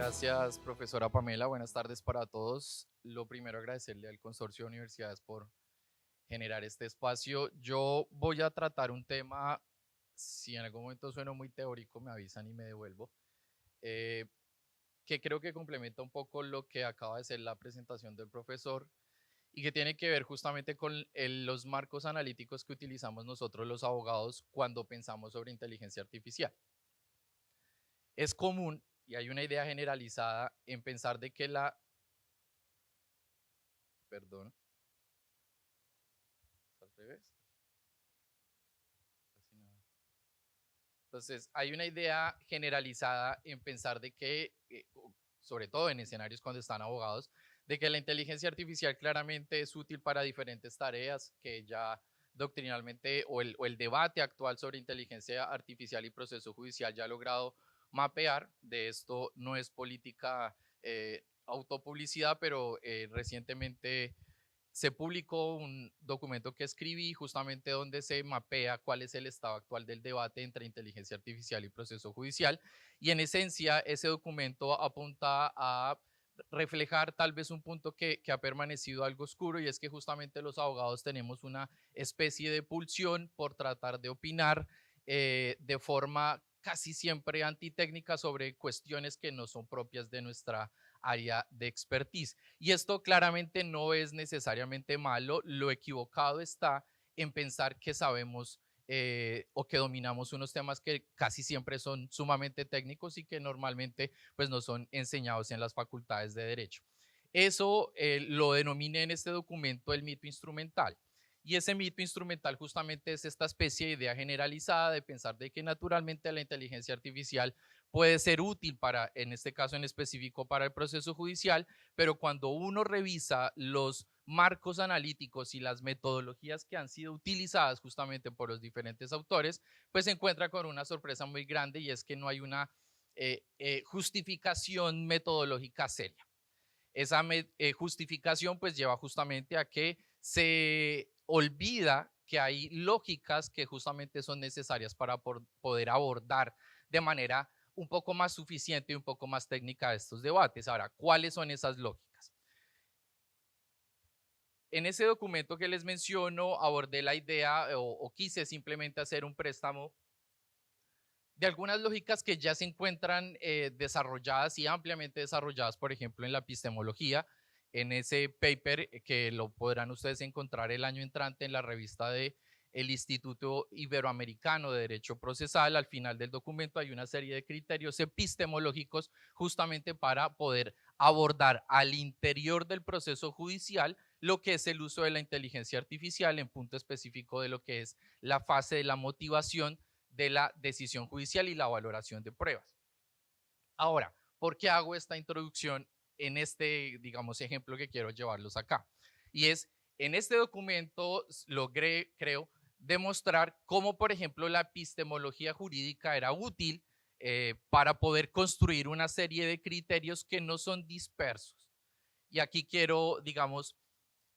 Gracias, profesora Pamela. Buenas tardes para todos. Lo primero, agradecerle al Consorcio de Universidades por generar este espacio. Yo voy a tratar un tema, si en algún momento sueno muy teórico, me avisan y me devuelvo, eh, que creo que complementa un poco lo que acaba de ser la presentación del profesor y que tiene que ver justamente con los marcos analíticos que utilizamos nosotros los abogados cuando pensamos sobre inteligencia artificial. Es común y hay una idea generalizada en pensar de que perdón, al revés, casi nada. Entonces, hay una idea generalizada en pensar de que, sobre todo en escenarios cuando están abogados, de que la inteligencia artificial claramente es útil para diferentes tareas que ya doctrinalmente o el debate actual sobre inteligencia artificial y proceso judicial ya ha logrado mapear. De esto no es política autopublicidad, pero recientemente se publicó un documento que escribí justamente donde se mapea cuál es el estado actual del debate entre inteligencia artificial y proceso judicial. Y en esencia, ese documento apunta a reflejar tal vez un punto que ha permanecido algo oscuro, y es que justamente los abogados tenemos una especie de pulsión por tratar de opinar de forma casi siempre antitécnica sobre cuestiones que no son propias de nuestra área de expertise. Y esto claramente no es necesariamente malo. Lo equivocado está en pensar que sabemos o que dominamos unos temas que casi siempre son sumamente técnicos y que normalmente pues no son enseñados en las facultades de derecho. Eso lo denominé en este documento el mito instrumental. Y ese mito instrumental justamente es esta especie de idea generalizada de pensar de que naturalmente la inteligencia artificial puede ser útil para, en este caso en específico, para el proceso judicial, pero cuando uno revisa los marcos analíticos y las metodologías que han sido utilizadas justamente por los diferentes autores, pues se encuentra con una sorpresa muy grande, y es que no hay una justificación metodológica seria. Esa justificación pues lleva justamente a que se olvida que hay lógicas que justamente son necesarias para poder abordar de manera un poco más suficiente y un poco más técnica estos debates. Ahora, ¿cuáles son esas lógicas? En ese documento que les menciono, abordé la idea o quise simplemente hacer un préstamo de algunas lógicas que ya se encuentran desarrolladas y ampliamente desarrolladas, por ejemplo, en la epistemología, en ese paper que lo podrán ustedes encontrar el año entrante en la revista de el Instituto Iberoamericano de Derecho Procesal. Al final del documento hay una serie de criterios epistemológicos justamente para poder abordar al interior del proceso judicial lo que es el uso de la inteligencia artificial en punto específico de lo que es la fase de la motivación de la decisión judicial y la valoración de pruebas. Ahora, ¿por qué hago esta introducción en este, digamos, ejemplo que quiero llevarlos acá? Y es, en este documento logré, creo, demostrar cómo, por ejemplo, la epistemología jurídica era útil para poder construir una serie de criterios que no son dispersos. Y aquí quiero, digamos,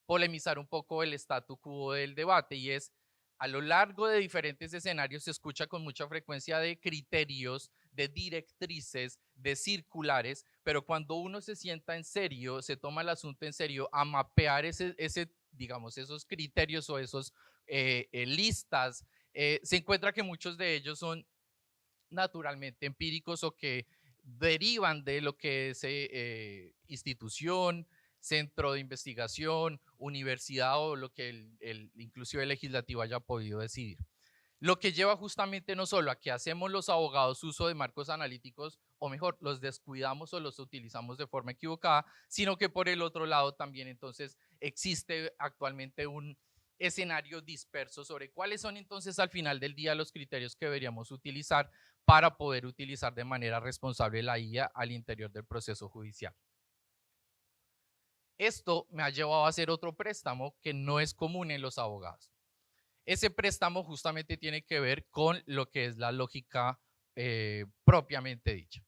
polemizar un poco el statu quo del debate, y es, a lo largo de diferentes escenarios se escucha con mucha frecuencia de criterios, de directrices, de circulares, pero cuando uno se sienta en serio, se toma el asunto en serio, a mapear digamos, esos criterios o esos listas, se encuentra que muchos de ellos son naturalmente empíricos o que derivan de lo que es institución, centro de investigación, universidad o lo que inclusive el legislativo haya podido decidir. Lo que lleva justamente no solo a que hacemos los abogados uso de marcos analíticos, o mejor, los descuidamos o los utilizamos de forma equivocada, sino que por el otro lado también entonces existe actualmente un escenario disperso sobre cuáles son entonces al final del día los criterios que deberíamos utilizar para poder utilizar de manera responsable la IA al interior del proceso judicial. Esto me ha llevado a hacer otro préstamo que no es común en los abogados. Ese préstamo justamente tiene que ver con lo que es la lógica propiamente dicha.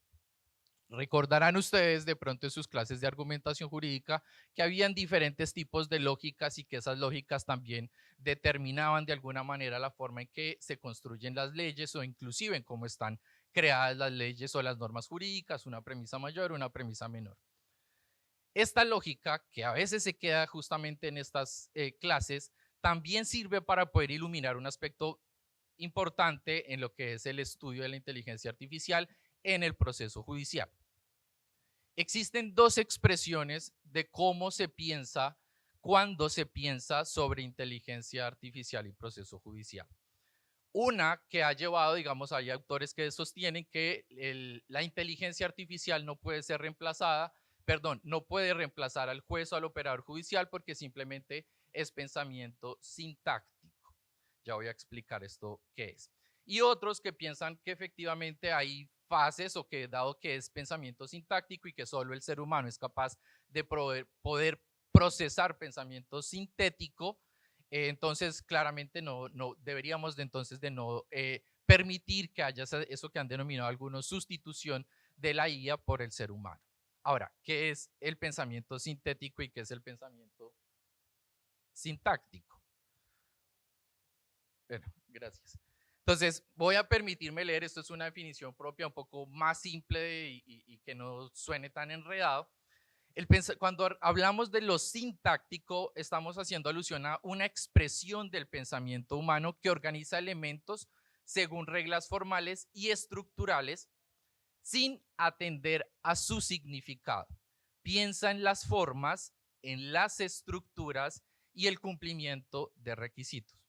Recordarán ustedes de pronto en sus clases de argumentación jurídica que habían diferentes tipos de lógicas y que esas lógicas también determinaban de alguna manera la forma en que se construyen las leyes o inclusive en cómo están creadas las leyes o las normas jurídicas, una premisa mayor, una premisa menor. Esta lógica, que a veces se queda justamente en estas clases, también sirve para poder iluminar un aspecto importante en lo que es el estudio de la inteligencia artificial en el proceso judicial. Existen dos expresiones de cómo se piensa cuando se piensa sobre inteligencia artificial y proceso judicial. Una que ha llevado, digamos, hay autores que sostienen que la inteligencia artificial no puede ser reemplazada, perdón, no puede reemplazar al juez o al operador judicial porque simplemente es pensamiento sintáctico. Ya voy a explicar esto qué es. Y otros que piensan que efectivamente hay fases o que dado que es pensamiento sintáctico y que solo el ser humano es capaz de poder procesar pensamiento sintético, entonces claramente no deberíamos de entonces de no permitir que haya eso que han denominado algunos sustitución de la IA por el ser humano. Ahora, ¿qué es el pensamiento sintético y qué es el pensamiento sintáctico? Bueno, gracias. Entonces, voy a permitirme leer, esto es una definición propia un poco más simple y que no suene tan enredado. Cuando hablamos de lo sintáctico, estamos haciendo alusión a una expresión del pensamiento humano que organiza elementos según reglas formales y estructurales sin atender a su significado. Piensa en las formas, en las estructuras y el cumplimiento de requisitos.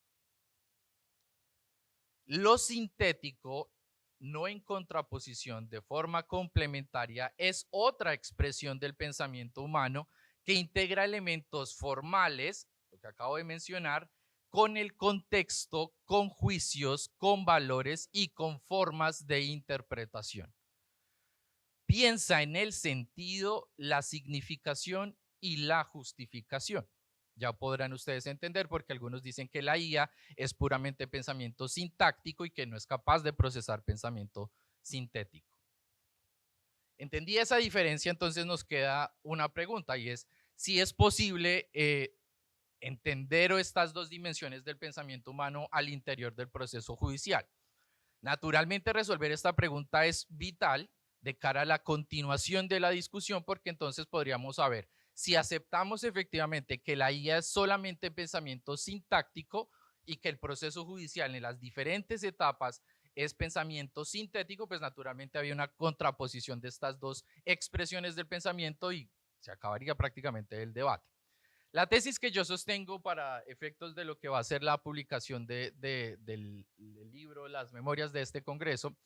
Lo sintético, no en contraposición, de forma complementaria, es otra expresión del pensamiento humano que integra elementos formales, lo que acabo de mencionar, con el contexto, con juicios, con valores y con formas de interpretación. Piensa en el sentido, la significación y la justificación. Ya podrán ustedes entender porque algunos dicen que la IA es puramente pensamiento sintáctico y que no es capaz de procesar pensamiento sintético. Entendí esa diferencia, entonces nos queda una pregunta y es si es posible entender estas dos dimensiones del pensamiento humano al interior del proceso judicial. Naturalmente, resolver esta pregunta es vital de cara a la continuación de la discusión porque entonces podríamos saber si aceptamos efectivamente que la IA es solamente pensamiento sintáctico y que el proceso judicial en las diferentes etapas es pensamiento sintético, pues naturalmente había una contraposición de estas dos expresiones del pensamiento y se acabaría prácticamente el debate. La tesis que yo sostengo para efectos de lo que va a ser la publicación del libro, las memorias de este congreso,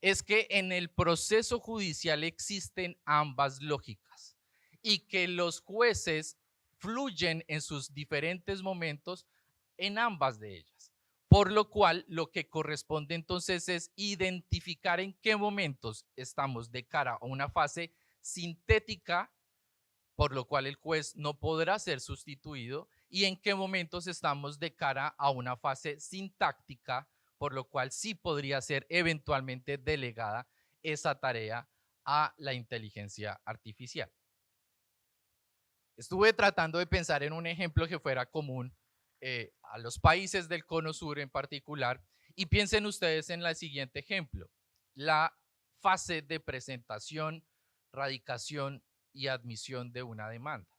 es que en el proceso judicial existen ambas lógicas y que los jueces fluyen en sus diferentes momentos en ambas de ellas. Por lo cual, lo que corresponde entonces es identificar en qué momentos estamos de cara a una fase sintética, por lo cual el juez no podrá ser sustituido, y en qué momentos estamos de cara a una fase sintáctica, por lo cual sí podría ser eventualmente delegada esa tarea a la inteligencia artificial. Estuve tratando de pensar en un ejemplo que fuera común a los países del Cono Sur en particular, y piensen ustedes en el siguiente ejemplo: la fase de presentación, radicación y admisión de una demanda.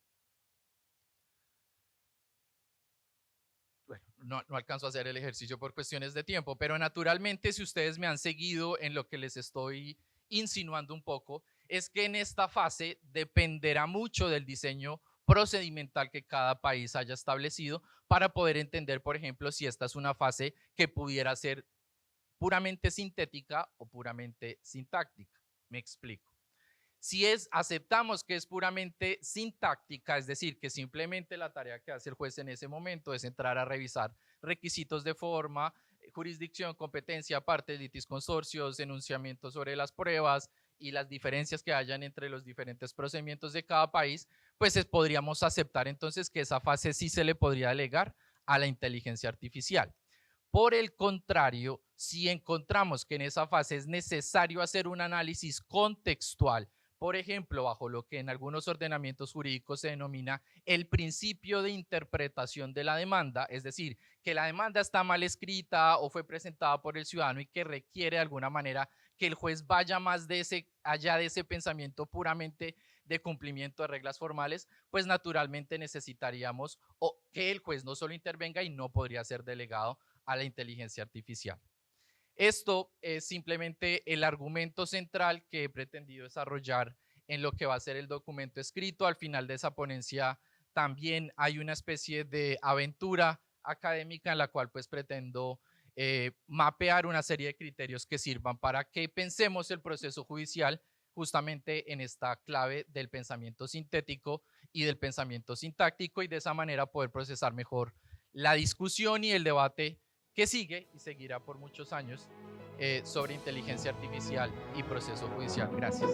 Bueno, no alcanzo a hacer el ejercicio por cuestiones de tiempo, pero naturalmente, si ustedes me han seguido en lo que les estoy insinuando un poco, es que en esta fase dependerá mucho del diseño procedimental que cada país haya establecido para poder entender, por ejemplo, si esta es una fase que pudiera ser puramente sintética o puramente sintáctica. Me explico. Si aceptamos que es puramente sintáctica, es decir, que simplemente la tarea que hace el juez en ese momento es entrar a revisar requisitos de forma, jurisdicción, competencia, partes, litis, consorcios, enunciamientos sobre las pruebas y las diferencias que hayan entre los diferentes procedimientos de cada país, pues podríamos aceptar entonces que esa fase sí se le podría delegar a la inteligencia artificial. Por el contrario, si encontramos que en esa fase es necesario hacer un análisis contextual, por ejemplo, bajo lo que en algunos ordenamientos jurídicos se denomina el principio de interpretación de la demanda, es decir, que la demanda está mal escrita o fue presentada por el ciudadano y que requiere de alguna manera que el juez vaya más allá de ese pensamiento puramente de cumplimiento de reglas formales, pues naturalmente necesitaríamos que el juez no solo intervenga y no podría ser delegado a la inteligencia artificial. Esto es simplemente el argumento central que he pretendido desarrollar en lo que va a ser el documento escrito. Al final de esa ponencia también hay una especie de aventura académica en la cual pues pretendo mapear una serie de criterios que sirvan para que pensemos el proceso judicial justamente en esta clave del pensamiento sintético y del pensamiento sintáctico, y de esa manera poder procesar mejor la discusión y el debate que sigue y seguirá por muchos años sobre inteligencia artificial y proceso judicial. Gracias.